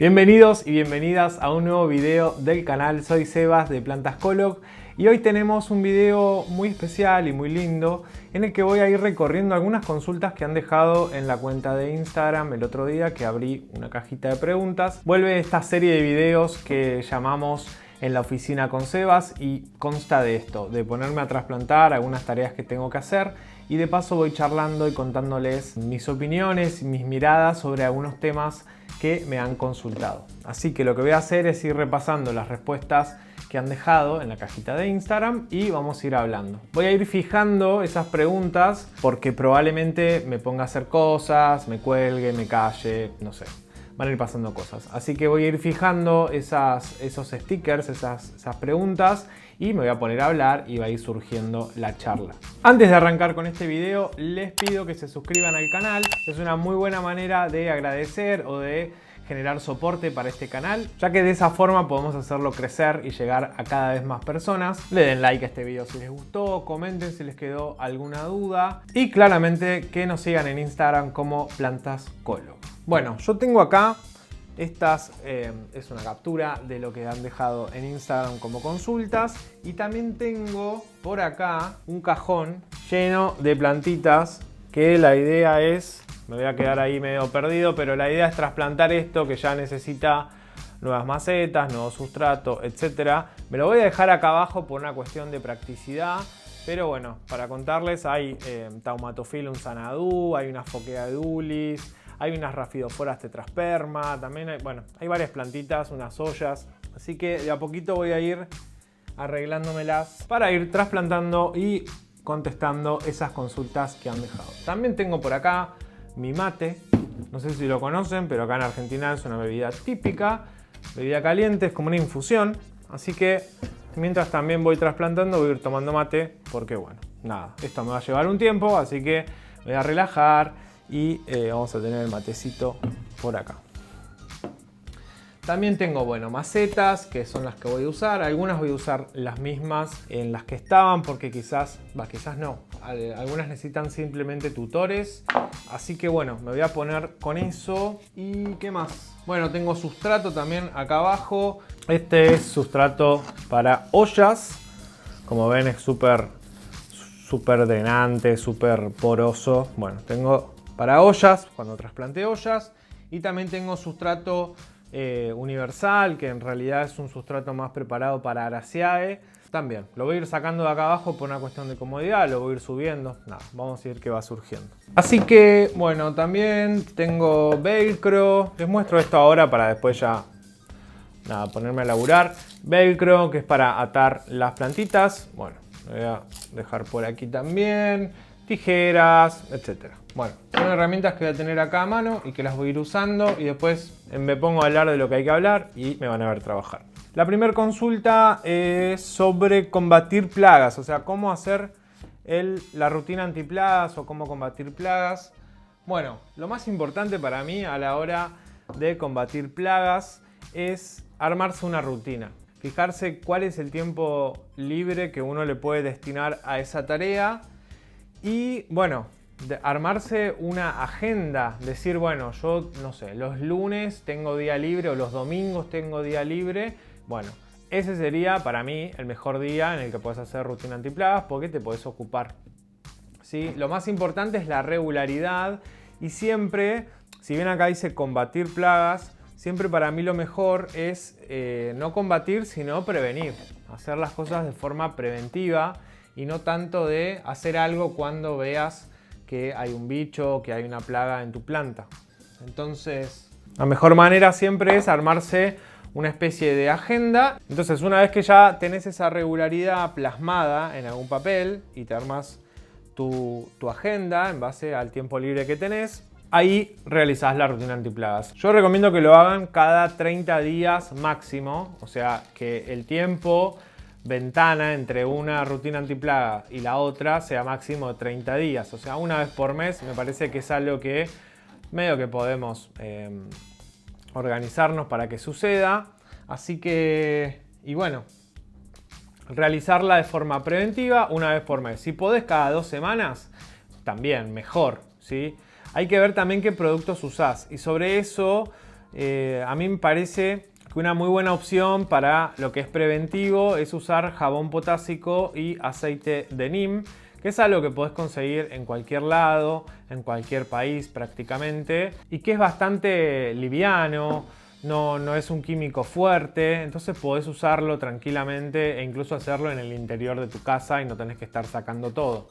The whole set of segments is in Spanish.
Bienvenidos y bienvenidas a un nuevo video del canal. Soy Sebas de Plantascolog y hoy tenemos un video muy especial y muy lindo en el que voy a ir recorriendo algunas consultas que han dejado en la cuenta de Instagram el otro día que abrí una cajita de preguntas. Vuelve esta serie de videos que llamamos En la oficina con Sebas y consta de esto, de ponerme a trasplantar algunas tareas que tengo que hacer y de paso voy charlando y contándoles mis opiniones y mis miradas sobre algunos temas que me han consultado. Así que lo que voy a hacer es ir repasando las respuestas que han dejado en la cajita de Instagram y vamos a ir hablando. Voy a ir fijando esas preguntas porque probablemente me ponga a hacer cosas, me cuelgue, me calle, no sé. Van a ir pasando cosas. Así que voy a ir fijando esos stickers, esas preguntas y me voy a poner a hablar y va a ir surgiendo la charla. Antes de arrancar con este video, les pido que se suscriban al canal. Es una muy buena manera de agradecer o de generar soporte para este canal, ya que de esa forma podemos hacerlo crecer y llegar a cada vez más personas. Le den like a este video si les gustó, comenten si les quedó alguna duda y claramente que nos sigan en Instagram como Plantascolog. Bueno, yo tengo acá estas, es una captura de lo que han dejado en Instagram como consultas y también tengo por acá un cajón lleno de plantitas que la idea es, me voy a quedar ahí medio perdido, pero la idea es trasplantar esto que ya necesita nuevas macetas, nuevo sustrato, etc. Me lo voy a dejar acá abajo por una cuestión de practicidad. Pero bueno, para contarles hay Taumatophyllum xanadu, hay una Phocaea edulis, hay unas Rhaphidophora tetrasperma, también hay varias plantitas, unas ollas. Así que de a poquito voy a ir arreglándomelas para ir trasplantando y contestando esas consultas que han dejado. También tengo por acá mi mate, no sé si lo conocen, pero acá en Argentina es una bebida típica, bebida caliente, es como una infusión. Así que mientras también voy trasplantando, voy a ir tomando mate, porque bueno, nada, esto me va a llevar un tiempo, así que me voy a relajar y vamos a tener el matecito por acá. También tengo, macetas, que son las que voy a usar. Algunas voy a usar las mismas en las que estaban, porque quizás no. Algunas necesitan simplemente tutores. Así que bueno, me voy a poner con eso. ¿Y qué más? Bueno, tengo sustrato también acá abajo. Este es sustrato para ollas. Como ven, es súper drenante, súper poroso. Bueno, tengo para ollas, cuando trasplante ollas. Y también tengo sustrato universal, que en realidad es un sustrato más preparado para Araceae. También lo voy a ir sacando de acá abajo por una cuestión de comodidad, lo voy a ir subiendo. Nada, vamos a ver qué va surgiendo. Así que bueno, también tengo velcro. Les muestro esto ahora para después ya ponerme a laburar. Velcro, que es para atar las plantitas. Bueno, lo voy a dejar por aquí también. Tijeras, etcétera. Bueno, son herramientas que voy a tener acá a mano y que las voy a ir usando y después me pongo a hablar de lo que hay que hablar y me van a ver trabajar. La primera consulta es sobre combatir plagas, o sea, cómo hacer la rutina antiplagas o cómo combatir plagas. Bueno, lo más importante para mí a la hora de combatir plagas es armarse una rutina. Fijarse cuál es el tiempo libre que uno le puede destinar a esa tarea. Y bueno, armarse una agenda, decir, bueno, yo no sé, los lunes tengo día libre o los domingos tengo día libre. Bueno, ese sería para mí el mejor día en el que puedes hacer rutina antiplagas porque te puedes ocupar. ¿Sí? Lo más importante es la regularidad y siempre, si bien acá dice combatir plagas, siempre para mí lo mejor es no combatir sino prevenir, hacer las cosas de forma preventiva. Y no tanto de hacer algo cuando veas que hay un bicho, que hay una plaga en tu planta. Entonces, la mejor manera siempre es armarse una especie de agenda. Entonces, una vez que ya tenés esa regularidad plasmada en algún papel y te armas tu agenda en base al tiempo libre que tenés, ahí realizás la rutina antiplagas. Yo recomiendo que lo hagan cada 30 días máximo, o sea, que el tiempo ventana entre una rutina antiplaga y la otra sea máximo de 30 días. O sea, una vez por mes me parece que es algo que medio que podemos organizarnos para que suceda. Así que, y bueno, realizarla de forma preventiva una vez por mes. Si podés cada 2 semanas, también mejor, ¿sí? Hay que ver también qué productos usás y sobre eso a mí me parece que una muy buena opción para lo que es preventivo es usar jabón potásico y aceite de neem, que es algo que podés conseguir en cualquier lado, en cualquier país prácticamente, y que es bastante liviano, no es un químico fuerte, entonces podés usarlo tranquilamente e incluso hacerlo en el interior de tu casa y no tenés que estar sacando todo.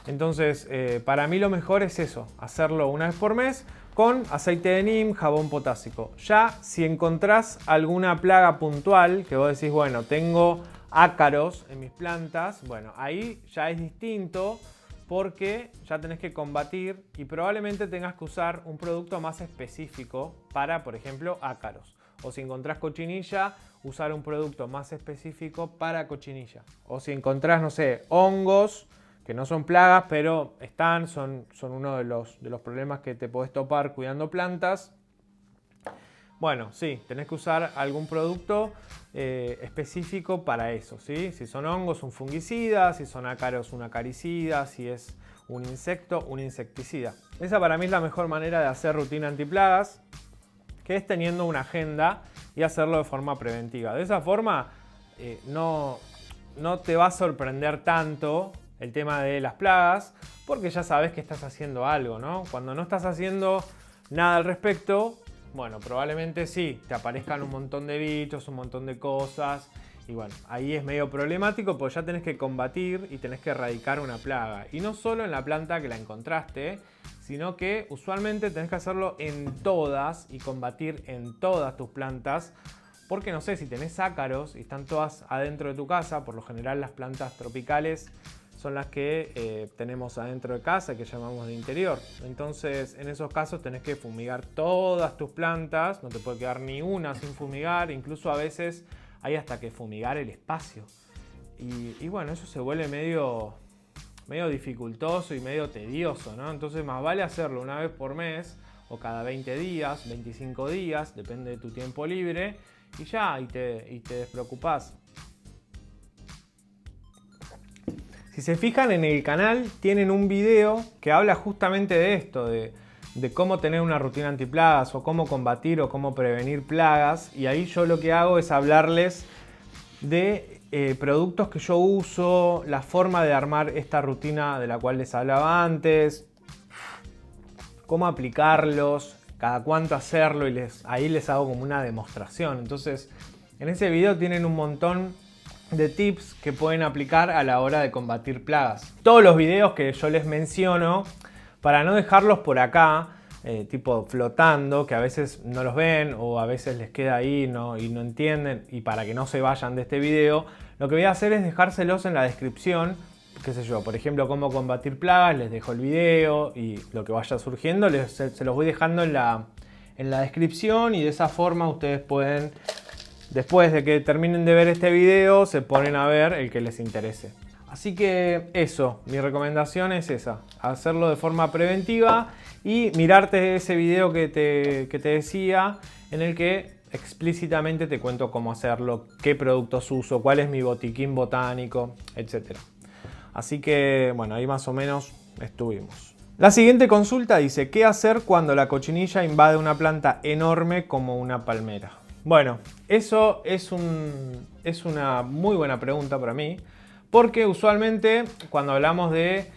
Entonces, para mí lo mejor es eso, hacerlo una vez por mes con aceite de neem, jabón potásico. Ya si encontrás alguna plaga puntual, que vos decís, bueno, tengo ácaros en mis plantas, bueno, ahí ya es distinto porque ya tenés que combatir y probablemente tengas que usar un producto más específico para, por ejemplo, ácaros. O si encontrás cochinilla, usar un producto más específico para cochinilla. O si encontrás, no sé, hongos, que no son plagas, pero son uno de los problemas que te podés topar cuidando plantas. Bueno, sí, tenés que usar algún producto específico para eso, ¿sí? Si son hongos, un fungicida, si son ácaros, un acaricida, si es un insecto, un insecticida. Esa para mí es la mejor manera de hacer rutina antiplagas, que es teniendo una agenda y hacerlo de forma preventiva. De esa forma no te va a sorprender tanto el tema de las plagas, porque ya sabes que estás haciendo algo, ¿no? Cuando no estás haciendo nada al respecto, bueno, probablemente sí, te aparezcan un montón de bichos, un montón de cosas, y bueno, ahí es medio problemático porque ya tenés que combatir y tenés que erradicar una plaga. Y no solo en la planta que la encontraste, sino que usualmente tenés que hacerlo en todas y combatir en todas tus plantas, porque no sé, si tenés ácaros y están todas adentro de tu casa, por lo general las plantas tropicales son las que tenemos adentro de casa, que llamamos de interior. Entonces, en esos casos tenés que fumigar todas tus plantas, no te puede quedar ni una sin fumigar, incluso a veces hay hasta que fumigar el espacio. Y bueno, eso se vuelve medio dificultoso y medio tedioso, ¿no? Entonces, más vale hacerlo una vez por mes, o cada 20 días, 25 días, depende de tu tiempo libre, y ya, y te despreocupás. Si se fijan en el canal, tienen un video que habla justamente de esto, de cómo tener una rutina antiplagas o cómo combatir o cómo prevenir plagas. Y ahí yo lo que hago es hablarles de productos que yo uso, la forma de armar esta rutina de la cual les hablaba antes, cómo aplicarlos, cada cuánto hacerlo, y ahí les hago como una demostración. Entonces, en ese video tienen un montón de tips que pueden aplicar a la hora de combatir plagas. Todos los videos que yo les menciono, para no dejarlos por acá, tipo flotando, que a veces no los ven o a veces les queda ahí y no entienden, y para que no se vayan de este video, lo que voy a hacer es dejárselos en la descripción, qué sé yo, por ejemplo, cómo combatir plagas, les dejo el video y lo que vaya surgiendo se los voy dejando en la descripción, y de esa forma ustedes pueden, después de que terminen de ver este video, se ponen a ver el que les interese. Así que eso, mi recomendación es esa, hacerlo de forma preventiva y mirarte ese video que te decía, en el que explícitamente te cuento cómo hacerlo, qué productos uso, cuál es mi botiquín botánico, etc. Así que bueno, ahí más o menos estuvimos. La siguiente consulta dice, ¿qué hacer cuando la cochinilla invade una planta enorme como una palmera? Bueno, eso es una muy buena pregunta para mí, porque usualmente cuando hablamos de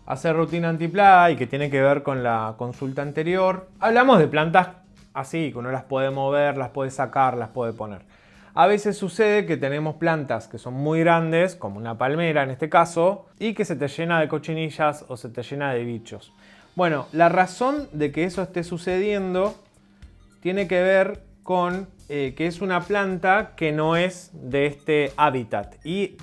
hacer rutina antiplaga y que tiene que ver con la consulta anterior, hablamos de plantas así, que uno las puede mover, las puede sacar, las puede poner. A veces sucede que tenemos plantas que son muy grandes, como una palmera en este caso, y que se te llena de cochinillas o se te llena de bichos. Bueno, la razón de que eso esté sucediendo tiene que ver con que es una planta que no es de este hábitat y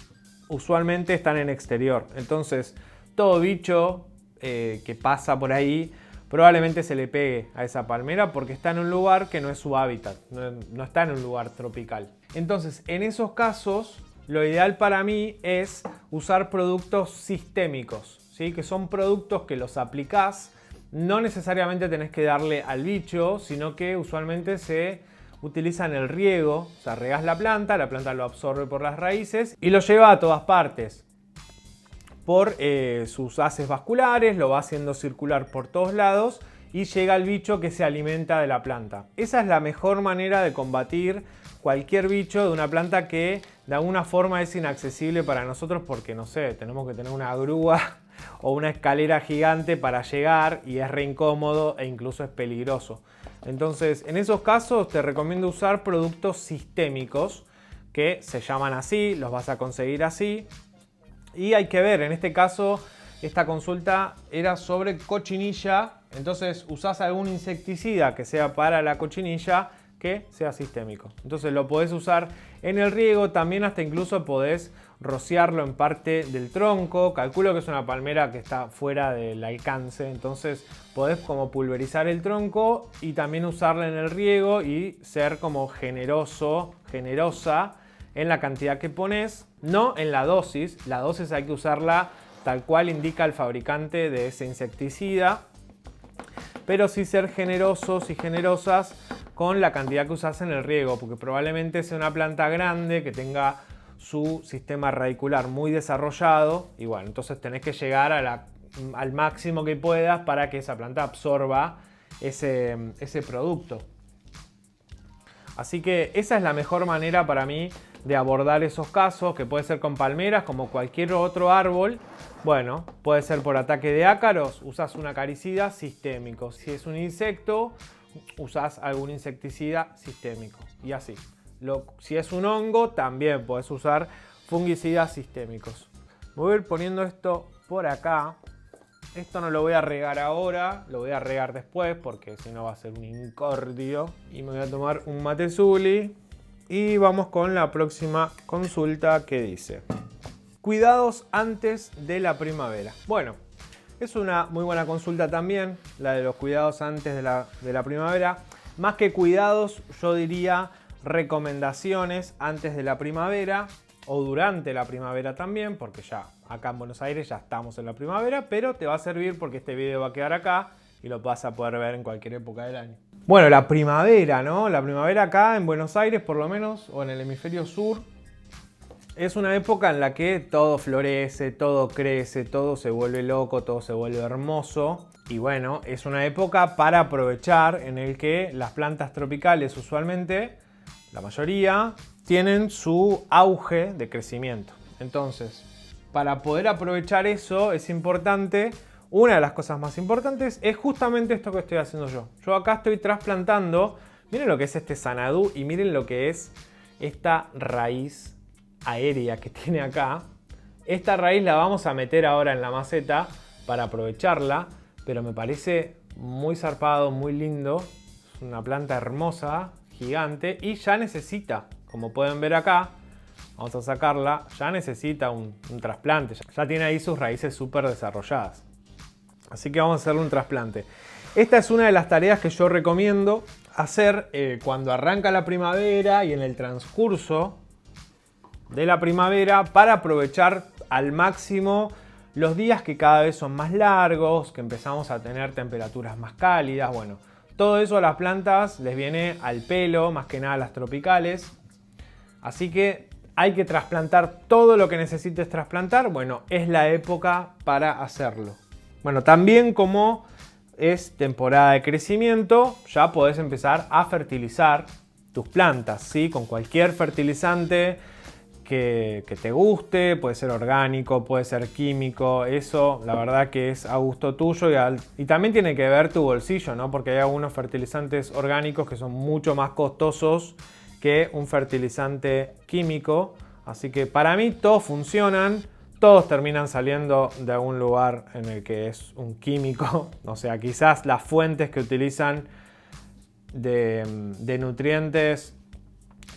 usualmente están en exterior. Entonces, todo bicho que pasa por ahí probablemente se le pegue a esa palmera porque está en un lugar que no es su hábitat, no está en un lugar tropical. Entonces, en esos casos, lo ideal para mí es usar productos sistémicos, ¿sí? Que son productos que los aplicás, no necesariamente tenés que darle al bicho, sino que usualmente se utilizan el riego, o sea, regás la planta lo absorbe por las raíces y lo lleva a todas partes. Por sus haces vasculares, lo va haciendo circular por todos lados y llega el bicho que se alimenta de la planta. Esa es la mejor manera de combatir cualquier bicho de una planta que de alguna forma es inaccesible para nosotros porque, no sé, tenemos que tener una grúa o una escalera gigante para llegar y es re incómodo e incluso es peligroso. Entonces, en esos casos te recomiendo usar productos sistémicos que se llaman así, los vas a conseguir así. Y hay que ver, en este caso, esta consulta era sobre cochinilla. Entonces usás algún insecticida que sea para la cochinilla que sea sistémico. Entonces lo podés usar en el riego, también hasta incluso podés rociarlo en parte del tronco. Calculo que es una palmera que está fuera del alcance, entonces podés como pulverizar el tronco y también usarla en el riego y ser como generoso, generosa en la cantidad que pones, no en la dosis. La dosis hay que usarla tal cual indica el fabricante de ese insecticida, pero sí ser generosos y generosas con la cantidad que usas en el riego, porque probablemente sea una planta grande que tenga su sistema radicular muy desarrollado y bueno, entonces tenés que llegar al máximo que puedas para que esa planta absorba ese producto. Así que esa es la mejor manera para mí de abordar esos casos, que puede ser con palmeras como cualquier otro árbol. Bueno, puede ser por ataque de ácaros, usas un acaricida sistémico. Si es un insecto, usas algún insecticida sistémico y así. Si es un hongo, también puedes usar fungicidas sistémicos. Voy a ir poniendo esto por acá. Esto no lo voy a regar ahora, lo voy a regar después porque si no va a ser un incordio. Y me voy a tomar un matezuli y vamos con la próxima consulta que dice: cuidados antes de la primavera. Bueno, es una muy buena consulta también, la de los cuidados antes de la primavera. Más que cuidados, yo diría recomendaciones antes de la primavera o durante la primavera también, porque ya acá en Buenos Aires ya estamos en la primavera, pero te va a servir porque este video va a quedar acá y lo vas a poder ver en cualquier época del año. Bueno, la primavera, ¿no? La primavera acá en Buenos Aires, por lo menos, o en el hemisferio sur, es una época en la que todo florece, todo crece, todo se vuelve loco, todo se vuelve hermoso. Y bueno, es una época para aprovechar en el que las plantas tropicales usualmente, la mayoría, tienen su auge de crecimiento. Entonces, para poder aprovechar eso es importante, una de las cosas más importantes es justamente esto que estoy haciendo yo. Yo acá estoy trasplantando, miren lo que es este Xanadu y miren lo que es esta raíz aérea que tiene acá. Esta raíz la vamos a meter ahora en la maceta para aprovecharla, pero me parece muy zarpado, muy lindo. Es una planta hermosa, gigante y ya necesita, como pueden ver acá, vamos a sacarla, ya necesita un trasplante, ya tiene ahí sus raíces súper desarrolladas. Así que vamos a hacerle un trasplante. Esta es una de las tareas que yo recomiendo hacer cuando arranca la primavera y en el transcurso de la primavera para aprovechar al máximo los días que cada vez son más largos, que empezamos a tener temperaturas más cálidas. Bueno, todo eso a las plantas les viene al pelo, más que nada a las tropicales. Así que hay que trasplantar todo lo que necesites trasplantar. Bueno, es la época para hacerlo. Bueno, también como es temporada de crecimiento, ya podés empezar a fertilizar tus plantas, ¿sí? Con cualquier fertilizante que te guste, puede ser orgánico, puede ser químico, eso la verdad que es a gusto tuyo y también tiene que ver tu bolsillo, ¿no? Porque hay algunos fertilizantes orgánicos que son mucho más costosos que un fertilizante químico, así que para mí todos funcionan, todos terminan saliendo de algún lugar en el que es un químico, o sea, quizás las fuentes que utilizan de nutrientes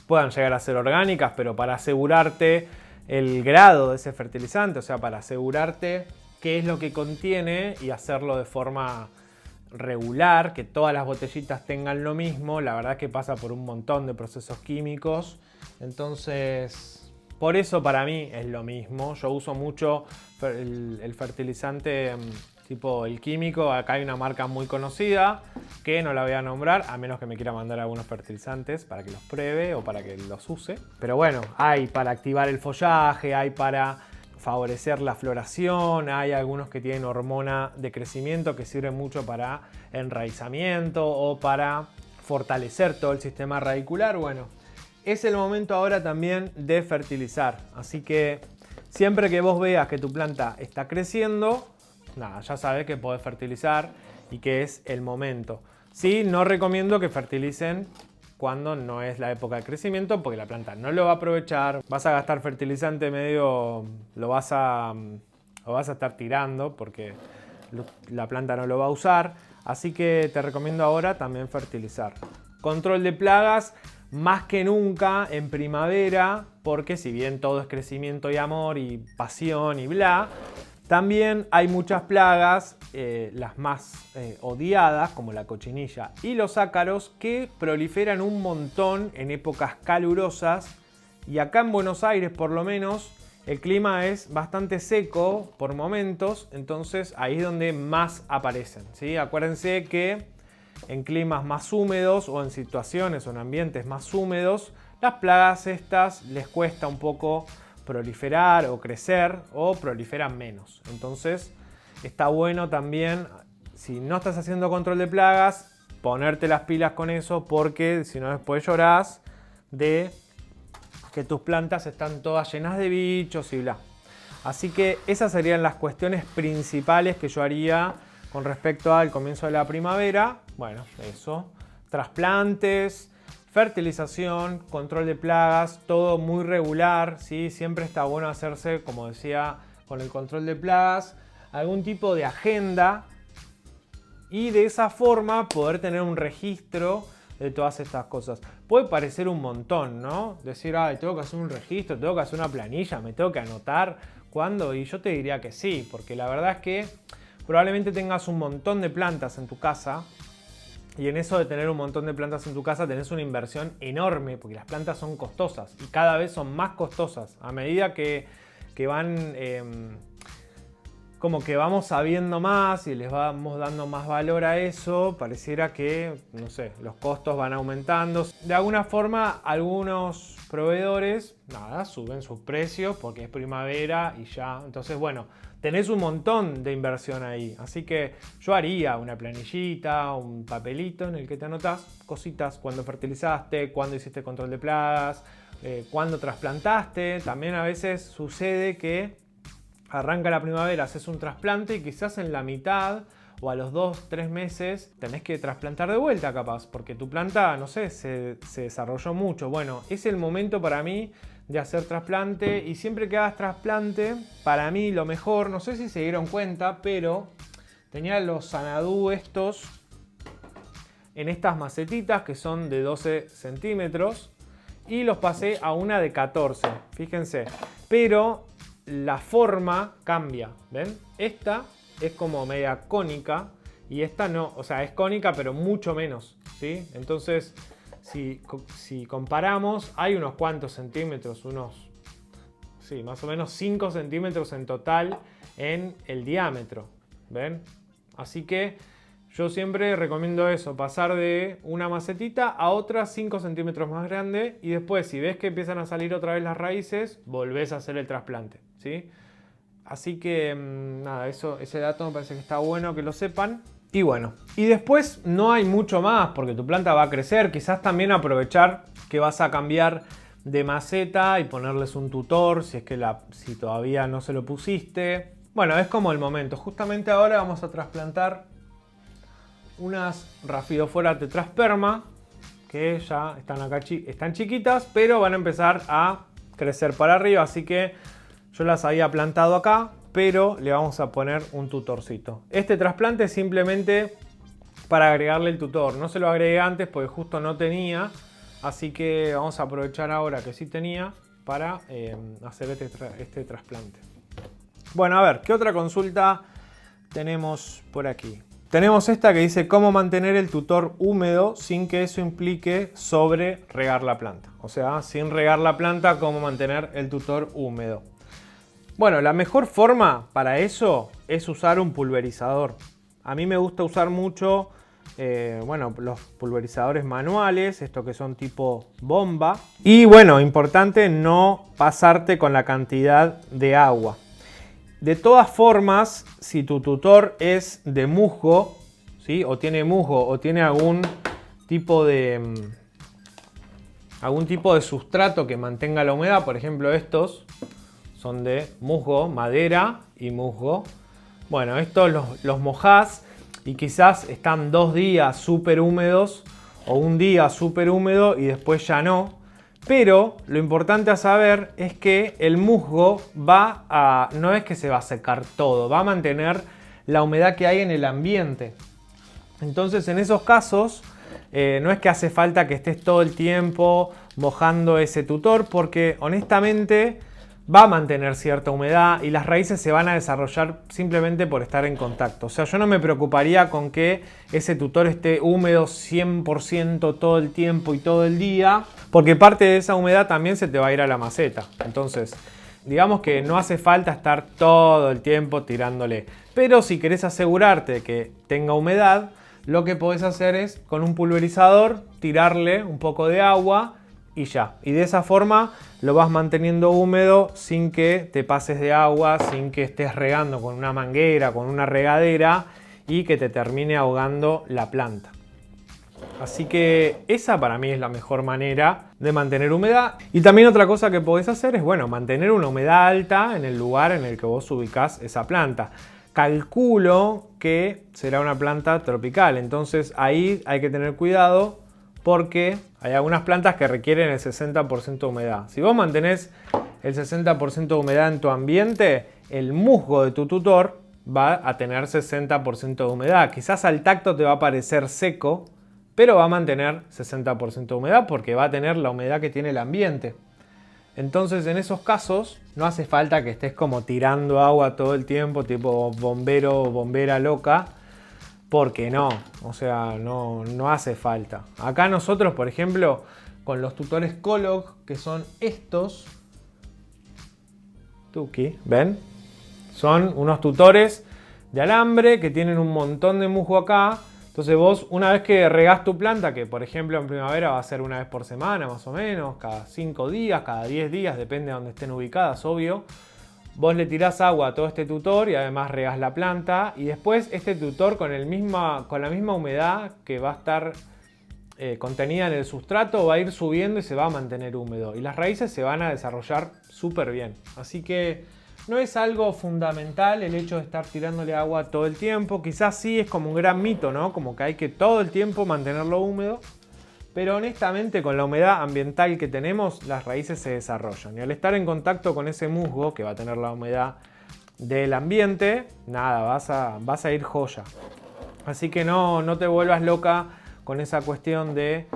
puedan llegar a ser orgánicas, pero para asegurarte el grado de ese fertilizante, o sea, para asegurarte qué es lo que contiene y hacerlo de forma regular, que todas las botellitas tengan lo mismo, la verdad que pasa por un montón de procesos químicos. Entonces, por eso para mí es lo mismo. Yo uso mucho el fertilizante tipo el químico. Acá hay una marca muy conocida que no la voy a nombrar, a menos que me quiera mandar algunos fertilizantes para que los pruebe o para que los use. Pero bueno, hay para activar el follaje, hay para favorecer la floración. Hay algunos que tienen hormona de crecimiento que sirven mucho para enraizamiento o para fortalecer todo el sistema radicular. Bueno, es el momento ahora también de fertilizar. Así que siempre que vos veas que tu planta está creciendo, nada, ya sabes que podés fertilizar y que es el momento. Sí, no recomiendo que fertilicen cuando no es la época de crecimiento, porque la planta no lo va a aprovechar, vas a gastar fertilizante medio, lo vas a estar tirando porque la planta no lo va a usar, así que te recomiendo ahora también fertilizar. Control de plagas más que nunca en primavera, porque si bien todo es crecimiento y amor y pasión y bla, también hay muchas plagas, las más odiadas, como la cochinilla y los ácaros, que proliferan un montón en épocas calurosas. Y acá en Buenos Aires, por lo menos, el clima es bastante seco por momentos, entonces ahí es donde más aparecen, ¿sí? Acuérdense que en climas más húmedos o en situaciones o en ambientes más húmedos, las plagas estas les cuesta un poco proliferar o crecer, o proliferan menos. Entonces está bueno también, si no estás haciendo control de plagas, ponerte las pilas con eso, porque si no después llorás de que tus plantas están todas llenas de bichos y bla. Así que esas serían las cuestiones principales que yo haría con respecto al comienzo de la primavera. Bueno, eso, trasplantes, fertilización, control de plagas, todo muy regular, ¿sí? Siempre está bueno hacerse, como decía, con el control de plagas, algún tipo de agenda y de esa forma poder tener un registro de todas estas cosas. Puede parecer un montón, ¿no? Decir, ay, tengo que hacer un registro, tengo que hacer una planilla, me tengo que anotar cuándo, y yo te diría que sí, porque la verdad es que probablemente tengas un montón de plantas en tu casa. Y en eso de tener un montón de plantas en tu casa tenés una inversión enorme, porque las plantas son costosas y cada vez son más costosas. A medida que van, como que vamos sabiendo más y les vamos dando más valor a eso, pareciera que, no sé, los costos van aumentando. De alguna forma, algunos proveedores, nada, suben sus precios porque es primavera y ya. Entonces, bueno, tenés un montón de inversión ahí, así que yo haría una planillita, un papelito en el que te anotás cositas, cuando fertilizaste, cuando hiciste control de plagas, cuando trasplantaste. También a veces sucede que arranca la primavera, haces un trasplante y quizás en la mitad o a los 2-3 meses tenés que trasplantar de vuelta capaz, porque tu planta, no sé, se desarrolló mucho. Bueno, es el momento para mí de hacer trasplante, y siempre que hagas trasplante, para mí lo mejor, no sé si se dieron cuenta, pero tenía los Xanadu estos en estas macetitas que son de 12 centímetros y los pasé a una de 14, fíjense, pero la forma cambia, ¿ven? Esta es como media cónica y esta no, o sea, es cónica pero mucho menos, ¿sí? Entonces, si comparamos, hay unos cuantos centímetros, sí, más o menos 5 centímetros en total en el diámetro, ¿ven? Así que yo siempre recomiendo eso, pasar de una macetita a otra 5 centímetros más grande, y después si ves que empiezan a salir otra vez las raíces, volvés a hacer el trasplante, ¿sí? Así que nada, ese dato me parece que está bueno que lo sepan. Y bueno, y después no hay mucho más porque tu planta va a crecer. Quizás también aprovechar que vas a cambiar de maceta y ponerles un tutor si todavía no se lo pusiste. Bueno, es como el momento. Justamente ahora vamos a trasplantar unas Rhaphidophora tetrasperma que ya están acá, están chiquitas, pero van a empezar a crecer para arriba. Así que yo las había plantado acá, pero le vamos a poner un tutorcito. Este trasplante es simplemente para agregarle el tutor. No se lo agregué antes porque justo no tenía, así que vamos a aprovechar ahora que sí tenía para hacer este trasplante. Bueno, a ver, ¿qué otra consulta tenemos por aquí? Tenemos esta que dice cómo mantener el tutor húmedo sin que eso implique sobre regar la planta. O sea, sin regar la planta, cómo mantener el tutor húmedo. Bueno, la mejor forma para eso es usar un pulverizador. A mí me gusta usar mucho los pulverizadores manuales, estos que son tipo bomba. Y bueno, importante no pasarte con la cantidad de agua. De todas formas, si tu tutor es de musgo, ¿sí? O tiene musgo o tiene algún tipo de sustrato que mantenga la humedad, por ejemplo estos son de musgo, madera y musgo. Bueno, estos los mojás y quizás están 2 días súper húmedos o un día súper húmedo y después ya no. Pero lo importante a saber es que el musgo no es que se va a secar todo, va a mantener la humedad que hay en el ambiente. Entonces en esos casos no es que hace falta que estés todo el tiempo mojando ese tutor, porque honestamente va a mantener cierta humedad y las raíces se van a desarrollar simplemente por estar en contacto. O sea, yo no me preocuparía con que ese tutor esté húmedo 100% todo el tiempo y todo el día, porque parte de esa humedad también se te va a ir a la maceta. Entonces, digamos que no hace falta estar todo el tiempo tirándole. Pero si querés asegurarte de que tenga humedad, lo que podés hacer es con un pulverizador tirarle un poco de agua y ya. Y de esa forma lo vas manteniendo húmedo sin que te pases de agua, sin que estés regando con una manguera, con una regadera y que te termine ahogando la planta. Así que esa para mí es la mejor manera de mantener humedad. Y también otra cosa que podés hacer es, bueno, mantener una humedad alta en el lugar en el que vos ubicás esa planta. Calculo que será una planta tropical, entonces ahí hay que tener cuidado porque hay algunas plantas que requieren el 60% de humedad. Si vos mantenés el 60% de humedad en tu ambiente, el musgo de tu tutor va a tener 60% de humedad. Quizás al tacto te va a parecer seco, pero va a mantener 60% de humedad porque va a tener la humedad que tiene el ambiente. Entonces en esos casos no hace falta que estés como tirando agua todo el tiempo, tipo bombero o bombera loca, porque no, o sea, no hace falta. Acá nosotros, por ejemplo, con los tutores Colloq, que son estos, Tuki, ¿ven? Son unos tutores de alambre que tienen un montón de musgo acá. Entonces vos, una vez que regás tu planta, que por ejemplo en primavera va a ser una vez por semana más o menos, cada 5 días, cada 10 días, depende de donde estén ubicadas, obvio. Vos le tirás agua a todo este tutor y además regás la planta. Y después este tutor con la misma humedad que va a estar contenida en el sustrato va a ir subiendo y se va a mantener húmedo. Y las raíces se van a desarrollar súper bien. Así que no es algo fundamental el hecho de estar tirándole agua todo el tiempo. Quizás sí es como un gran mito, ¿no? Como que hay que todo el tiempo mantenerlo húmedo. Pero honestamente con la humedad ambiental que tenemos, las raíces se desarrollan. Y al estar en contacto con ese musgo, que va a tener la humedad del ambiente, nada, vas a ir joya. Así que no te vuelvas loca con esa cuestión de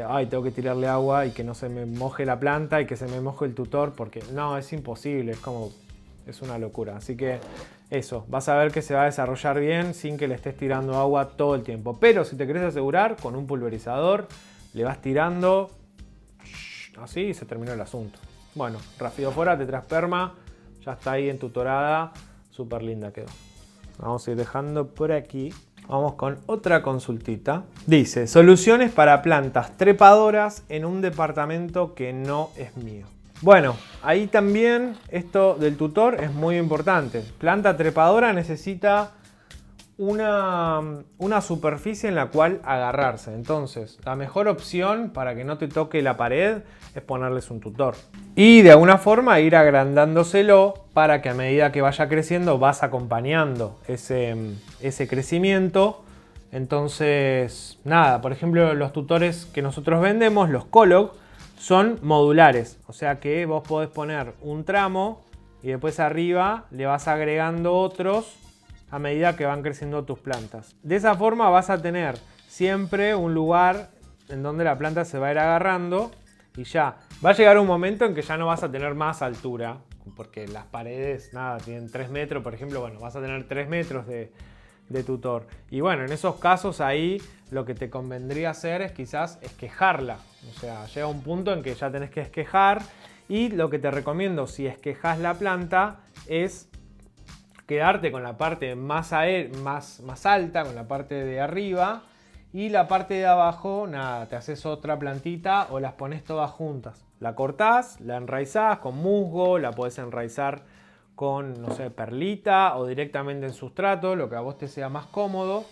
ay, tengo que tirarle agua y que no se me moje la planta y que se me moje el tutor, porque no, es imposible, es una locura. Así que eso, vas a ver que se va a desarrollar bien sin que le estés tirando agua todo el tiempo. Pero si te querés asegurar, con un pulverizador le vas tirando así y se terminó el asunto. Bueno, Rhaphidophora tetrasperma ya está ahí entutorada, súper linda quedó. Vamos a ir dejando por aquí. Vamos con otra consultita. Dice, soluciones para plantas trepadoras en un departamento que no es mío. Bueno, ahí también esto del tutor es muy importante. Planta trepadora necesita una superficie en la cual agarrarse. Entonces, la mejor opción para que no te toque la pared es ponerles un tutor. Y de alguna forma ir agrandándoselo para que a medida que vaya creciendo vas acompañando ese crecimiento. Entonces, nada, por ejemplo, los tutores que nosotros vendemos, los Colloq, son modulares. O sea que vos podés poner un tramo y después arriba le vas agregando otros a medida que van creciendo tus plantas. De esa forma vas a tener siempre un lugar en donde la planta se va a ir agarrando y ya. Va a llegar un momento en que ya no vas a tener más altura, porque las paredes, nada, tienen 3 metros, por ejemplo, bueno, vas a tener 3 metros de tutor. Y bueno, en esos casos ahí lo que te convendría hacer es quizás esquejarla. O sea, llega un punto en que ya tenés que esquejar y lo que te recomiendo si esquejas la planta es quedarte con la parte más alta, con la parte de arriba, y la parte de abajo, nada, te haces otra plantita o las pones todas juntas. La cortás, la enraizás con musgo, la podés enraizar con, no sé, perlita o directamente en sustrato, lo que a vos te sea más cómodo.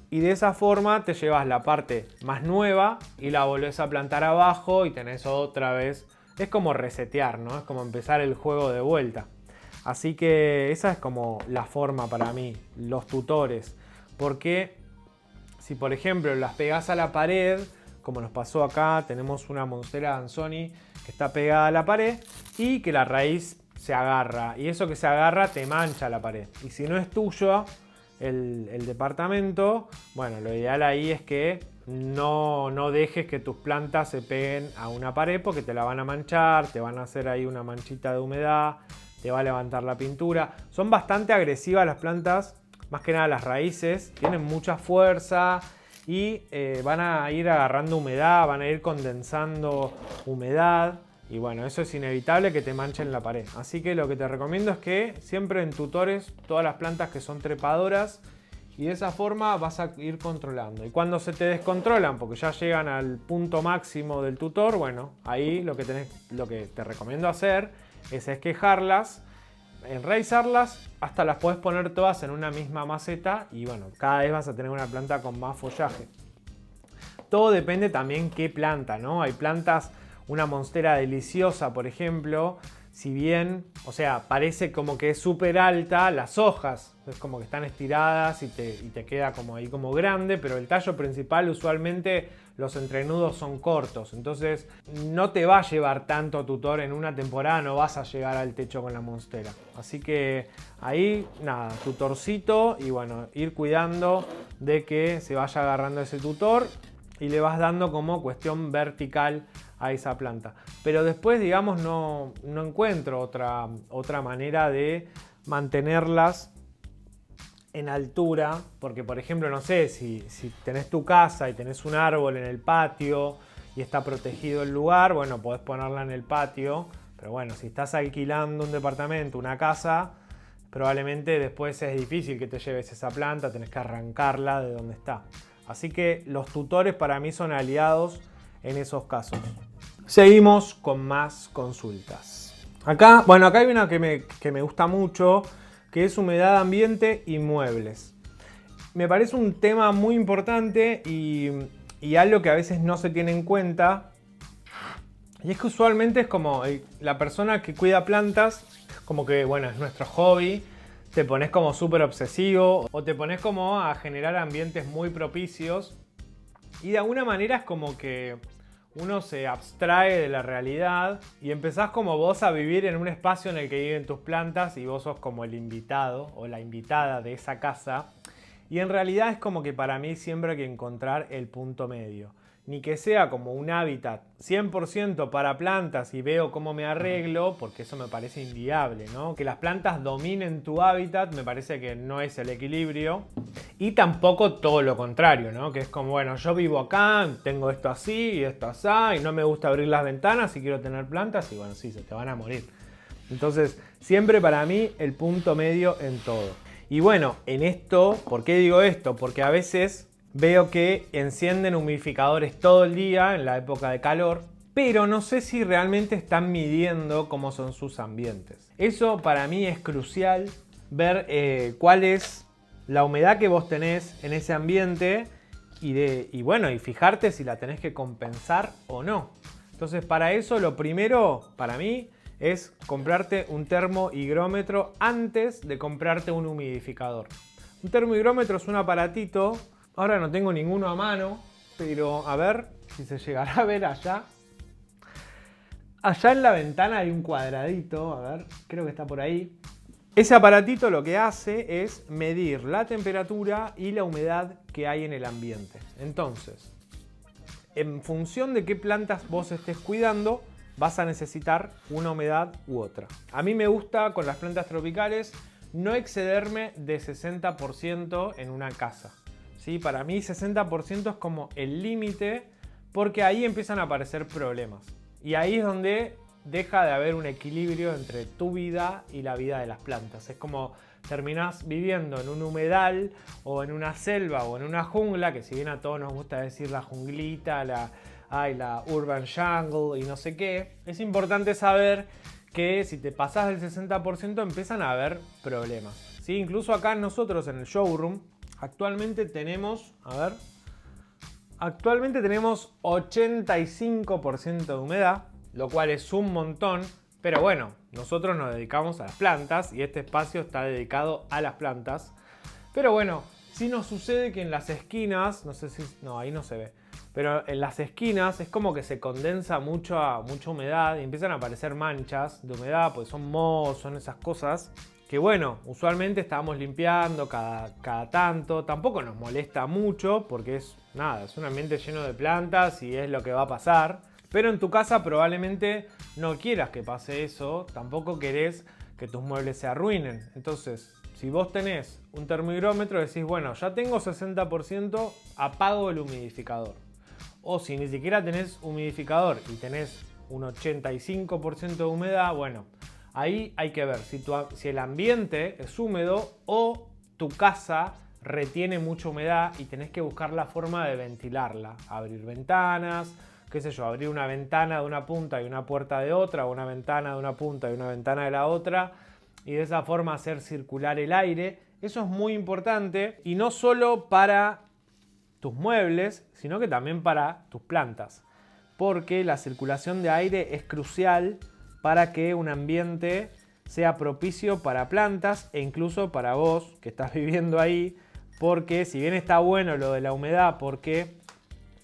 Y de esa forma te llevas la parte más nueva y la volvés a plantar abajo y tenés otra vez. Es como resetear, ¿no? Es como empezar el juego de vuelta. Así que esa es como la forma para mí, los tutores. Porque si por ejemplo las pegás a la pared, como nos pasó acá, tenemos una monstera Danzoni que está pegada a la pared y que la raíz se agarra. Y eso que se agarra te mancha la pared. Y si no es tuyo el departamento, bueno, lo ideal ahí es que no dejes que tus plantas se peguen a una pared porque te la van a manchar, te van a hacer ahí una manchita de humedad, te va a levantar la pintura. Son bastante agresivas las plantas, más que nada las raíces, tienen mucha fuerza y van a ir agarrando humedad, van a ir condensando humedad. Y bueno, eso es inevitable que te manchen la pared. Así que lo que te recomiendo es que siempre en tutores todas las plantas que son trepadoras y de esa forma vas a ir controlando. Y cuando se te descontrolan, porque ya llegan al punto máximo del tutor, bueno, ahí lo que te recomiendo hacer es esquejarlas, enraizarlas, hasta las puedes poner todas en una misma maceta y bueno, cada vez vas a tener una planta con más follaje. Todo depende también qué planta, ¿no? Hay plantas. Una monstera deliciosa, por ejemplo, si bien, o sea, parece como que es súper alta, las hojas es como que están estiradas y te queda como ahí como grande, pero el tallo principal usualmente los entrenudos son cortos, entonces no te va a llevar tanto tutor en una temporada, no vas a llegar al techo con la monstera. Así que ahí, nada, tutorcito y bueno, ir cuidando de que se vaya agarrando ese tutor y le vas dando como cuestión vertical a esa planta. Pero después, digamos, no encuentro otra manera de mantenerlas en altura, porque por ejemplo, no sé, si tenés tu casa y tenés un árbol en el patio y está protegido el lugar, bueno, podés ponerla en el patio, pero bueno, si estás alquilando un departamento, una casa, probablemente después es difícil que te lleves esa planta, tenés que arrancarla de donde está. Así que los tutores para mí son aliados en esos casos. Seguimos con más consultas. Acá hay una que me gusta mucho, que es humedad ambiente y muebles. Me parece un tema muy importante y algo que a veces no se tiene en cuenta. Y es que usualmente es como la persona que cuida plantas, como que bueno, es nuestro hobby. Te pones como súper obsesivo o te pones como a generar ambientes muy propicios. Y de alguna manera es como que uno se abstrae de la realidad y empezás como vos a vivir en un espacio en el que viven tus plantas y vos sos como el invitado o la invitada de esa casa. Y en realidad es como que para mí siempre hay que encontrar el punto medio. Ni que sea como un hábitat 100% para plantas y veo cómo me arreglo, porque eso me parece inviable, ¿no? Que las plantas dominen tu hábitat me parece que no es el equilibrio. Y tampoco todo lo contrario, ¿no? Que es como, bueno, yo vivo acá, tengo esto así y esto así, y no me gusta abrir las ventanas y quiero tener plantas y bueno, sí, se te van a morir. Entonces, siempre para mí el punto medio en todo. Y bueno, en esto, ¿por qué digo esto? Porque a veces veo que encienden humidificadores todo el día en la época de calor, pero no sé si realmente están midiendo cómo son sus ambientes. Eso para mí es crucial, ver cuál es la humedad que vos tenés en ese ambiente y bueno, y fijarte si la tenés que compensar o no. Entonces para eso lo primero para mí es comprarte un termohigrómetro antes de comprarte un humidificador. Un termohigrómetro es un aparatito. Ahora no tengo ninguno a mano, pero a ver si se llegará a ver allá. Allá en la ventana hay un cuadradito, a ver, creo que está por ahí. Ese aparatito lo que hace es medir la temperatura y la humedad que hay en el ambiente. Entonces, en función de qué plantas vos estés cuidando, vas a necesitar una humedad u otra. A mí me gusta con las plantas tropicales no excederme de 60% en una casa. ¿Sí? Para mí 60% es como el límite porque ahí empiezan a aparecer problemas. Y ahí es donde deja de haber un equilibrio entre tu vida y la vida de las plantas. Es como terminás viviendo en un humedal o en una selva o en una jungla, que si bien a todos nos gusta decir la junglita, la urban jungle y no sé qué, es importante saber que si te pasás del 60% empiezan a haber problemas, ¿sí? Incluso acá nosotros en el showroom actualmente tenemos, actualmente tenemos 85% de humedad, lo cual es un montón, pero bueno, nosotros nos dedicamos a las plantas y este espacio está dedicado a las plantas. Pero bueno, sí nos sucede que en las esquinas, no sé si, no, ahí no se ve, pero en las esquinas es como que se condensa mucha humedad y empiezan a aparecer manchas de humedad, pues son mohos, son esas cosas que bueno, usualmente estábamos limpiando cada tanto. Tampoco nos molesta mucho porque es nada, es un ambiente lleno de plantas y es lo que va a pasar. Pero en tu casa probablemente no quieras que pase eso, tampoco querés que tus muebles se arruinen. Entonces, si vos tenés un termohigrómetro, decís, bueno, ya tengo 60%, apago el humidificador. O si ni siquiera tenés humidificador y tenés un 85% de humedad, bueno, ahí hay que ver si el ambiente es húmedo o tu casa retiene mucha humedad y tenés que buscar la forma de ventilarla. Abrir ventanas, qué sé yo, abrir una ventana de una punta y una puerta de otra, o una ventana de una punta y una ventana de la otra, y de esa forma hacer circular el aire. Eso es muy importante y no solo para tus muebles, sino que también para tus plantas, porque la circulación de aire es crucial para que un ambiente sea propicio para plantas e incluso para vos que estás viviendo ahí, porque si bien está bueno lo de la humedad porque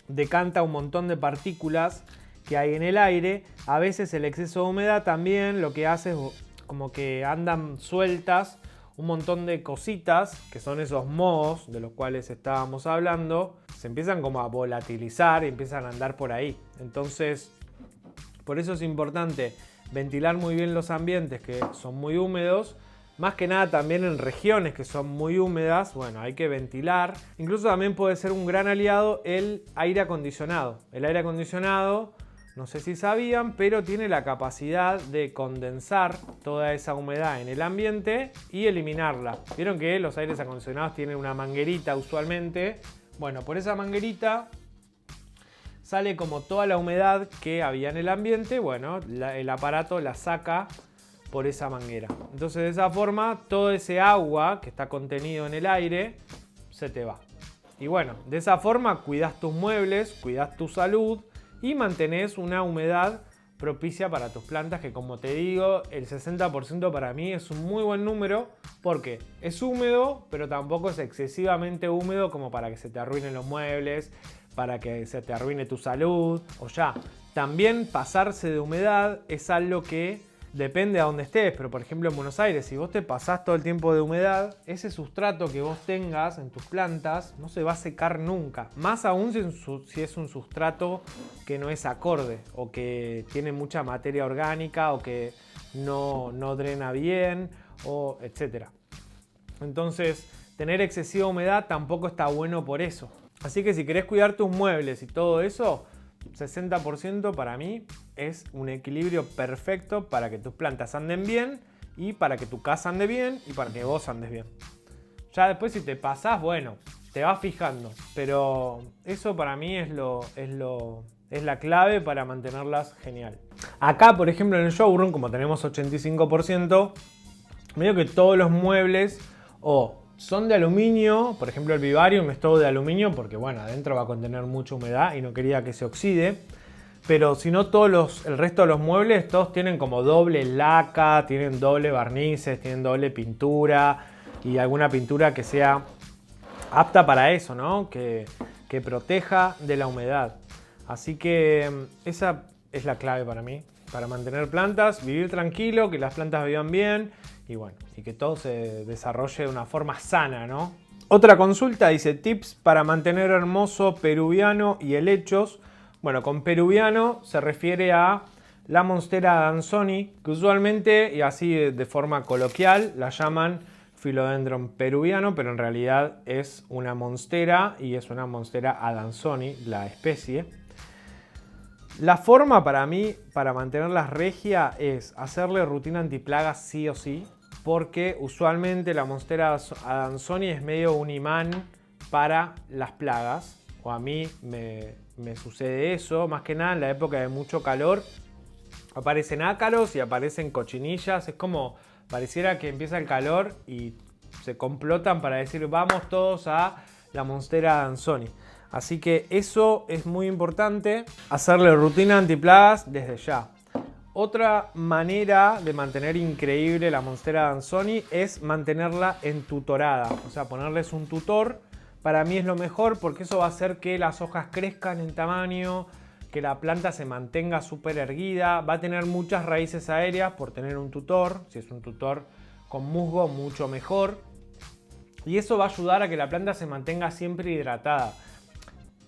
decanta un montón de partículas que hay en el aire, a veces el exceso de humedad también lo que hace es como que andan sueltas un montón de cositas, que son esos mohos de los cuales estábamos hablando, se empiezan como a volatilizar y empiezan a andar por ahí. Entonces, por eso es importante ventilar muy bien los ambientes que son muy húmedos, más que nada también en regiones que son muy húmedas, bueno, hay que ventilar. Incluso también puede ser un gran aliado el aire acondicionado. El aire acondicionado, no sé si sabían, pero tiene la capacidad de condensar toda esa humedad en el ambiente y eliminarla. Vieron que los aires acondicionados tienen una manguerita usualmente. Bueno, por esa manguerita sale como toda la humedad que había en el ambiente. Bueno, el aparato la saca por esa manguera. Entonces de esa forma todo ese agua que está contenido en el aire se te va. Y bueno, de esa forma cuidas tus muebles, cuidas tu salud y mantenés una humedad propicia para tus plantas, que como te digo, el 60% para mí es un muy buen número porque es húmedo, pero tampoco es excesivamente húmedo como para que se te arruinen los muebles, para que se te arruine tu salud o ya. También pasarse de humedad es algo que depende a dónde estés, pero por ejemplo en Buenos Aires, si vos te pasás todo el tiempo de humedad, ese sustrato que vos tengas en tus plantas no se va a secar nunca. Más aún si es un sustrato que no es acorde o que tiene mucha materia orgánica o que no drena bien o etcétera. Entonces, tener excesiva humedad tampoco está bueno por eso. Así que si querés cuidar tus muebles y todo eso, 60% para mí es un equilibrio perfecto para que tus plantas anden bien y para que tu casa ande bien y para que vos andes bien. Ya después si te pasás, bueno, te vas fijando, pero eso para mí es la clave para mantenerlas genial. Acá, por ejemplo, en el showroom, como tenemos 85%, medio que todos los muebles son de aluminio. Por ejemplo, el vivarium es todo de aluminio porque bueno, adentro va a contener mucha humedad y no quería que se oxide. Pero si no, el resto de los muebles todos tienen como doble laca, tienen doble barnices, tienen doble pintura y alguna pintura que sea apta para eso, ¿no? Que proteja de la humedad. Así que esa es la clave para mí, para mantener plantas, vivir tranquilo, que las plantas vivan bien y bueno, y que todo se desarrolle de una forma sana, ¿no? Otra consulta dice tips para mantener hermoso peruviano y helechos. Bueno, con peruviano se refiere a la monstera adansonii, que usualmente y así de forma coloquial la llaman Philodendron peruviano, pero en realidad es una monstera y es una monstera adansonii, la especie. La forma para mí, para mantenerlas regia, es hacerle rutina antiplagas sí o sí, porque usualmente la monstera adansonii es medio un imán para las plagas, o a mí me sucede eso, más que nada en la época de mucho calor, aparecen ácaros y aparecen cochinillas. Es como pareciera que empieza el calor y se complotan para decir vamos todos a la Monstera Danzoni. Así que eso es muy importante, hacerle rutina antiplagas desde ya. Otra manera de mantener increíble la Monstera Danzoni es mantenerla entutorada, o sea, ponerles un tutor. Para mí es lo mejor porque eso va a hacer que las hojas crezcan en tamaño, que la planta se mantenga súper erguida, va a tener muchas raíces aéreas por tener un tutor, si es un tutor con musgo mucho mejor, y eso va a ayudar a que la planta se mantenga siempre hidratada.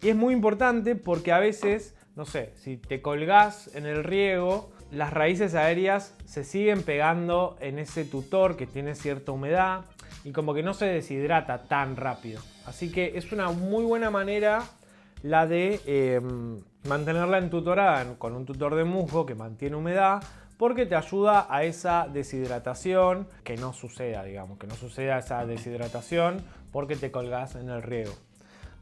Y es muy importante porque a veces, no sé, si te colgás en el riego, las raíces aéreas se siguen pegando en ese tutor que tiene cierta humedad y como que no se deshidrata tan rápido. Así que es una muy buena manera la de mantenerla entutorada con un tutor de musgo que mantiene humedad, porque te ayuda a esa deshidratación, que no suceda, digamos, que no suceda esa deshidratación porque te colgás en el riego.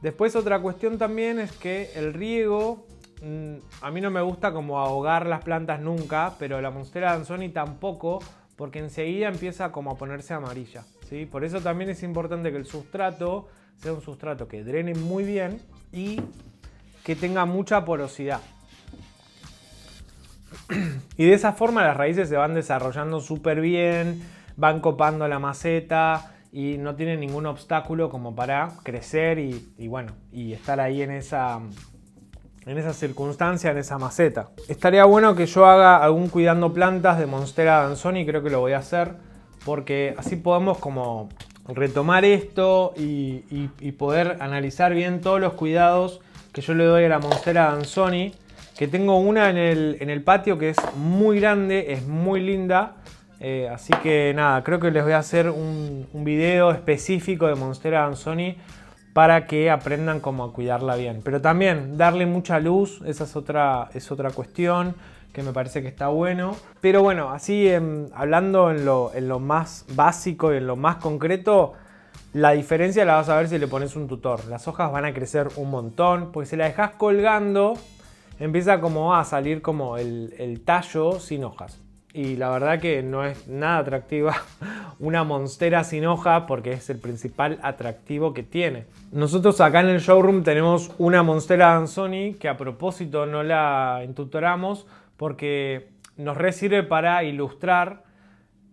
Después otra cuestión también es que el riego, a mí no me gusta como ahogar las plantas nunca, pero la Monstera Danzoni tampoco, porque enseguida empieza como a ponerse amarilla, ¿sí? Por eso también es importante que el sustrato sea un sustrato que drene muy bien y que tenga mucha porosidad. Y de esa forma las raíces se van desarrollando súper bien, van copando la maceta y no tienen ningún obstáculo como para crecer y bueno, y estar ahí en esa circunstancia, en esa maceta. Estaría bueno que yo haga algún cuidando plantas de Monstera Danzoni, creo que lo voy a hacer, porque así podemos como retomar esto y poder analizar bien todos los cuidados que yo le doy a la Monstera Danzoni, que tengo una en el patio que es muy grande, es muy linda. Así que nada, creo que les voy a hacer un video específico de Monstera Danzoni para que aprendan cómo a cuidarla bien. Pero también darle mucha luz, esa es otra cuestión que me parece que está bueno. Pero bueno, así hablando en lo más básico y en lo más concreto, la diferencia la vas a ver si le pones un tutor. Las hojas van a crecer un montón, porque si la dejas colgando, empieza como a salir como el tallo sin hojas. Y la verdad que no es nada atractiva una monstera sin hoja porque es el principal atractivo que tiene. Nosotros acá en el showroom tenemos una Monstera Danzoni que a propósito no la entutoramos porque nos sirve para ilustrar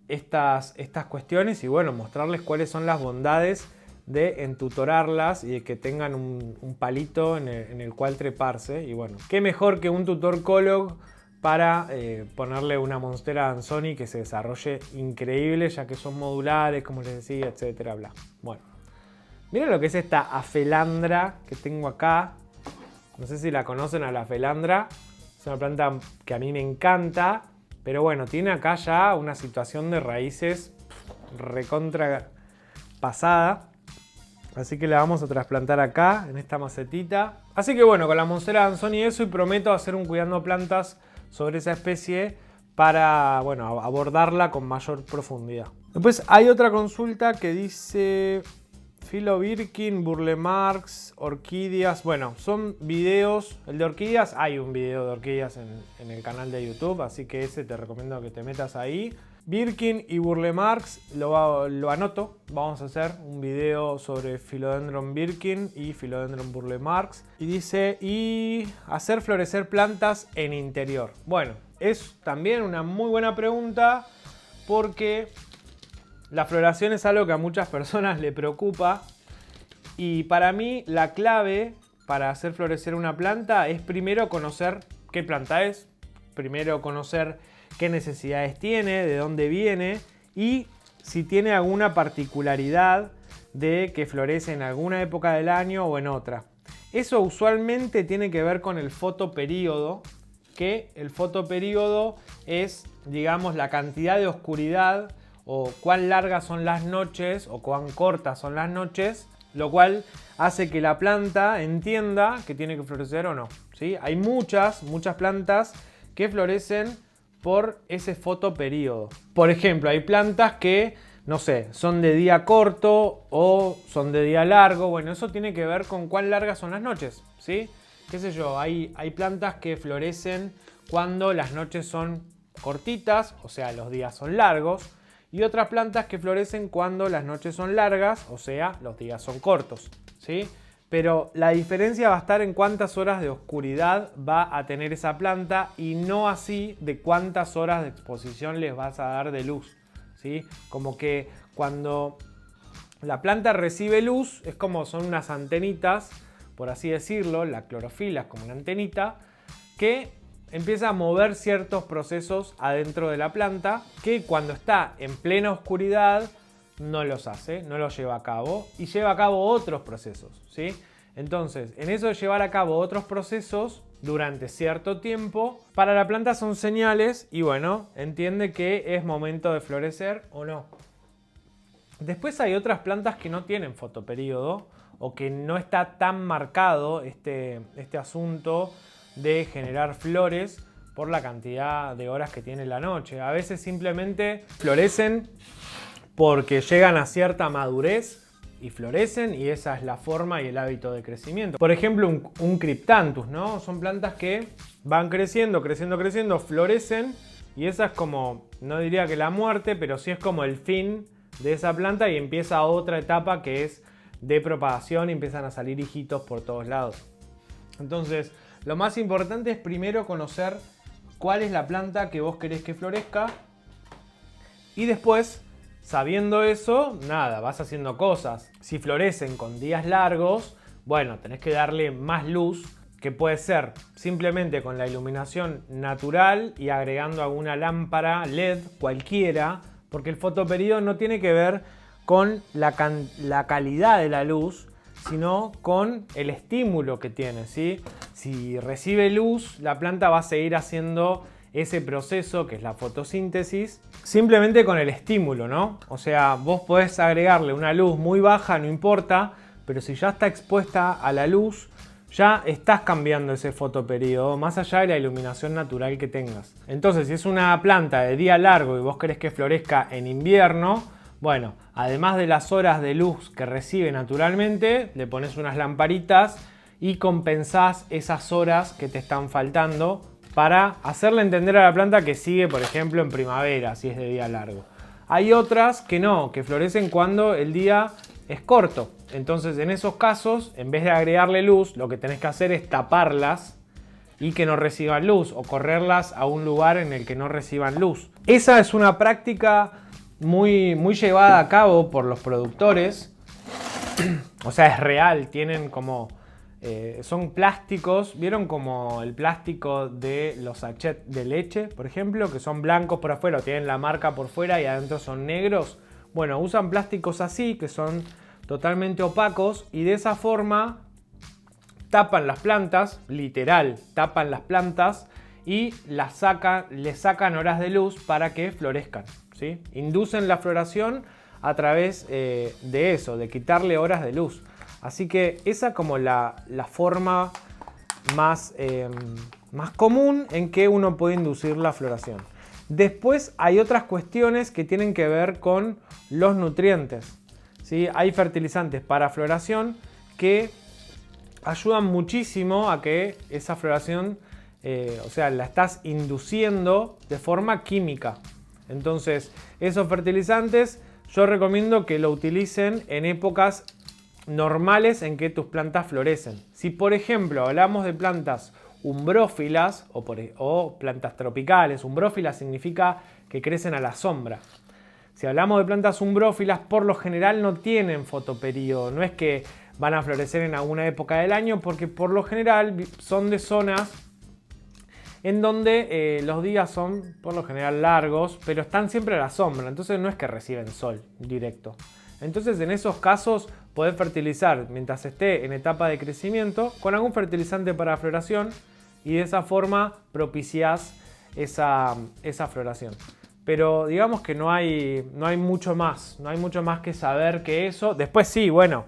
estas cuestiones y bueno, mostrarles cuáles son las bondades de entutorarlas y de que tengan un palito en el cual treparse. Y bueno, qué mejor que un tutor Colog para ponerle una Monstera Danzoni que se desarrolle increíble, ya que son modulares, como les decía, etcétera, bla. Bueno, miren lo que es esta afelandra que tengo acá. No sé si la conocen a la afelandra. Es una planta que a mí me encanta, pero bueno, tiene acá ya una situación de raíces recontra pasada. Así que la vamos a trasplantar acá, en esta macetita. Así que bueno, con la Monstera Danzoni eso, y prometo hacer un cuidando plantas sobre esa especie para, bueno, abordarla con mayor profundidad. Después hay otra consulta que dice Philo Birkin, Burle Marx, orquídeas. Bueno, son videos. El de orquídeas, hay un video de orquídeas en el canal de YouTube, así que ese te recomiendo que te metas ahí. Birkin y Burle Marx lo anoto. Vamos a hacer un video sobre Philodendron Birkin y Philodendron Burle Marx. Y dice, y hacer florecer plantas en interior. Bueno, es también una muy buena pregunta porque la floración es algo que a muchas personas le preocupa. Y para mí la clave para hacer florecer una planta es primero conocer qué planta es. Primero conocer qué necesidades tiene, de dónde viene y si tiene alguna particularidad de que florece en alguna época del año o en otra. Eso usualmente tiene que ver con el fotoperíodo, que el fotoperíodo es, digamos, la cantidad de oscuridad o cuán largas son las noches o cuán cortas son las noches, lo cual hace que la planta entienda que tiene que florecer o no, ¿sí? Hay muchas plantas que florecen por ese fotoperíodo. Por ejemplo, hay plantas que, no sé, son de día corto o son de día largo. Bueno, eso tiene que ver con cuán largas son las noches, ¿sí? Qué sé yo, hay plantas que florecen cuando las noches son cortitas, o sea, los días son largos, y otras plantas que florecen cuando las noches son largas, o sea, los días son cortos, ¿sí? Pero la diferencia va a estar en cuántas horas de oscuridad va a tener esa planta y no así de cuántas horas de exposición les vas a dar de luz, ¿sí? Como que cuando la planta recibe luz, es como son unas antenitas, por así decirlo, la clorofila es como una antenita, que empieza a mover ciertos procesos adentro de la planta, que cuando está en plena oscuridad no los hace, no los lleva a cabo y lleva a cabo otros procesos, ¿sí? Entonces, en eso de llevar a cabo otros procesos durante cierto tiempo, para la planta son señales y bueno, entiende que es momento de florecer o no. Después hay otras plantas que no tienen fotoperíodo o que no está tan marcado este asunto de generar flores por la cantidad de horas que tiene la noche. A veces simplemente florecen porque llegan a cierta madurez y florecen y esa es la forma y el hábito de crecimiento. Por ejemplo, un Cryptanthus, ¿no? Son plantas que van creciendo, creciendo, creciendo, florecen y esa es como, no diría que la muerte, pero sí es como el fin de esa planta y empieza otra etapa que es de propagación y empiezan a salir hijitos por todos lados. Entonces, lo más importante es primero conocer cuál es la planta que vos querés que florezca y después, sabiendo eso, nada, vas haciendo cosas. Si florecen con días largos, bueno, tenés que darle más luz, que puede ser simplemente con la iluminación natural y agregando alguna lámpara LED cualquiera, porque el fotoperíodo no tiene que ver con la calidad de la luz, sino con el estímulo que tiene, ¿sí? Si recibe luz, la planta va a seguir haciendo ese proceso que es la fotosíntesis, simplemente con el estímulo, ¿no? O sea, vos podés agregarle una luz muy baja, no importa, pero si ya está expuesta a la luz, ya estás cambiando ese fotoperíodo, más allá de la iluminación natural que tengas. Entonces, si es una planta de día largo y vos querés que florezca en invierno, bueno, además de las horas de luz que recibe naturalmente, le pones unas lamparitas y compensás esas horas que te están faltando para hacerle entender a la planta que sigue, por ejemplo, en primavera, si es de día largo. Hay otras que no, que florecen cuando el día es corto. Entonces, en esos casos, en vez de agregarle luz, lo que tenés que hacer es taparlas y que no reciban luz o correrlas a un lugar en el que no reciban luz. Esa es una práctica muy llevada a cabo por los productores. O sea, es real, tienen como... son plásticos, ¿vieron como el plástico de los sachets de leche, por ejemplo? Que son blancos por afuera, tienen la marca por fuera y adentro son negros. Bueno, usan plásticos así, que son totalmente opacos y de esa forma tapan las plantas, literal, tapan las plantas y les sacan horas de luz para que florezcan, ¿sí? Inducen la floración a través de eso, de quitarle horas de luz. Así que esa como la forma más común en que uno puede inducir la floración. Después hay otras cuestiones que tienen que ver con los nutrientes, ¿sí? Hay fertilizantes para floración que ayudan muchísimo a que esa floración, o sea, la estás induciendo de forma química. Entonces, esos fertilizantes yo recomiendo que lo utilicen en épocas normales en que tus plantas florecen. Si por ejemplo hablamos de plantas umbrófilas o plantas tropicales, umbrófilas significa que crecen a la sombra. Si hablamos de plantas umbrófilas, por lo general no tienen fotoperíodo, no es que van a florecer en alguna época del año, porque por lo general son de zonas en donde los días son por lo general largos, pero están siempre a la sombra, entonces no es que reciben sol directo. Entonces en esos casos podés fertilizar mientras esté en etapa de crecimiento con algún fertilizante para floración y de esa forma propiciás esa floración. Pero digamos que no hay mucho más, no hay mucho más que saber que eso. Después sí, bueno,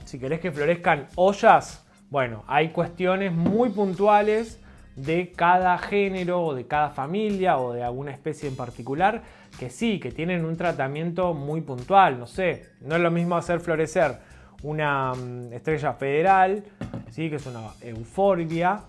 si querés que florezcan ollas, bueno, hay cuestiones muy puntuales de cada género o de cada familia o de alguna especie en particular que sí, que tienen un tratamiento muy puntual. No sé, no es lo mismo hacer florecer una estrella federal, ¿sí? Que es una euforbia,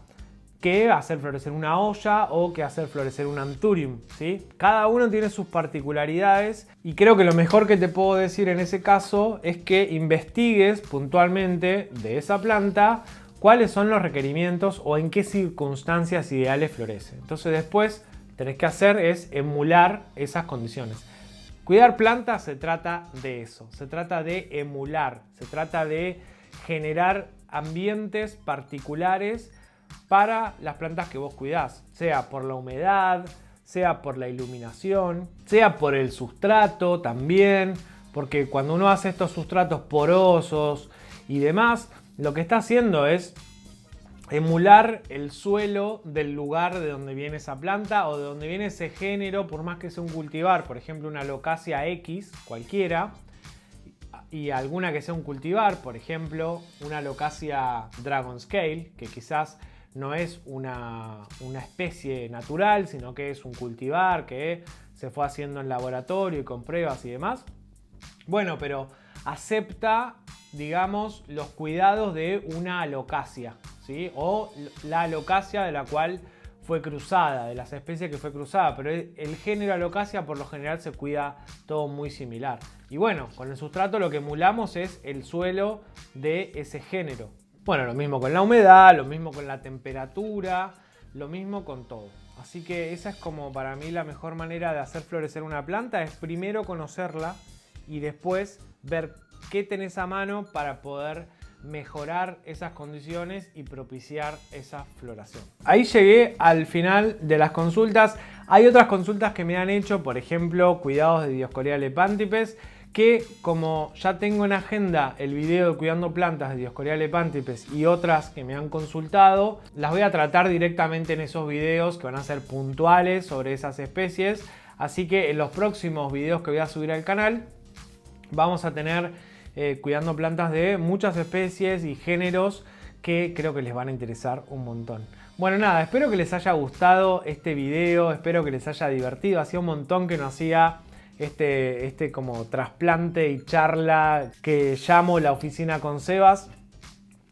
que hacer florecer una olla o que hacer florecer un anthurium, ¿sí? Cada uno tiene sus particularidades y creo que lo mejor que te puedo decir en ese caso es que investigues puntualmente de esa planta cuáles son los requerimientos o en qué circunstancias ideales florece. Entonces después tenés que hacer es emular esas condiciones. Cuidar plantas se trata de eso, se trata de emular, se trata de generar ambientes particulares para las plantas que vos cuidás, sea por la humedad, sea por la iluminación, sea por el sustrato también, porque cuando uno hace estos sustratos porosos y demás, lo que está haciendo es emular el suelo del lugar de donde viene esa planta o de donde viene ese género, por más que sea un cultivar, por ejemplo una Locasia X cualquiera, y alguna que sea un cultivar, por ejemplo una Locasia Dragon Scale, que quizás no es una especie natural, sino que es un cultivar que se fue haciendo en laboratorio y con pruebas y demás. Bueno, pero acepta, digamos, los cuidados de una alocasia, ¿sí? O la alocasia de la cual fue cruzada, de las especies que fue cruzada, pero el género alocasia por lo general se cuida todo muy similar. Y bueno, con el sustrato lo que emulamos es el suelo de ese género. Bueno, lo mismo con la humedad, lo mismo con la temperatura, lo mismo con todo. Así que esa es como para mí la mejor manera de hacer florecer una planta, es primero conocerla y después ver qué tenés a mano para poder mejorar esas condiciones y propiciar esa floración. Ahí llegué al final de las consultas. Hay otras consultas que me han hecho, por ejemplo, cuidados de Dioscorea lepantipes, que como ya tengo en agenda el video de cuidando plantas de Dioscorea lepantipes y otras que me han consultado, las voy a tratar directamente en esos videos que van a ser puntuales sobre esas especies. Así que en los próximos videos que voy a subir al canal vamos a tener cuidando plantas de muchas especies y géneros que creo que les van a interesar un montón. Bueno, nada, espero que les haya gustado este video, espero que les haya divertido. Hacía un montón que no hacía este como trasplante y charla que llamo La Oficina con Sebas.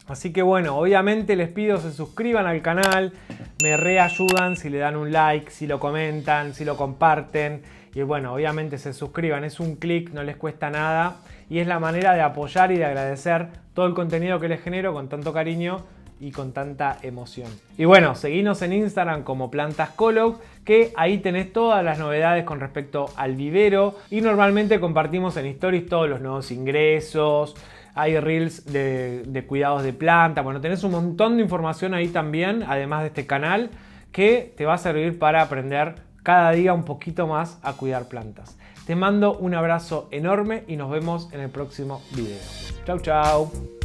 Así que bueno, obviamente les pido se suscriban al canal, me reayudan si le dan un like, si lo comentan, si lo comparten. Y bueno, obviamente se suscriban, es un clic, no les cuesta nada. Y es la manera de apoyar y de agradecer todo el contenido que les genero con tanto cariño y con tanta emoción. Y bueno, seguinos en Instagram como Plantascolog, que ahí tenés todas las novedades con respecto al vivero. Y normalmente compartimos en stories todos los nuevos ingresos. Hay reels de cuidados de planta. Bueno, tenés un montón de información ahí también, además de este canal, que te va a servir para aprender cada día un poquito más a cuidar plantas. Te mando un abrazo enorme y nos vemos en el próximo video. Chau, chau.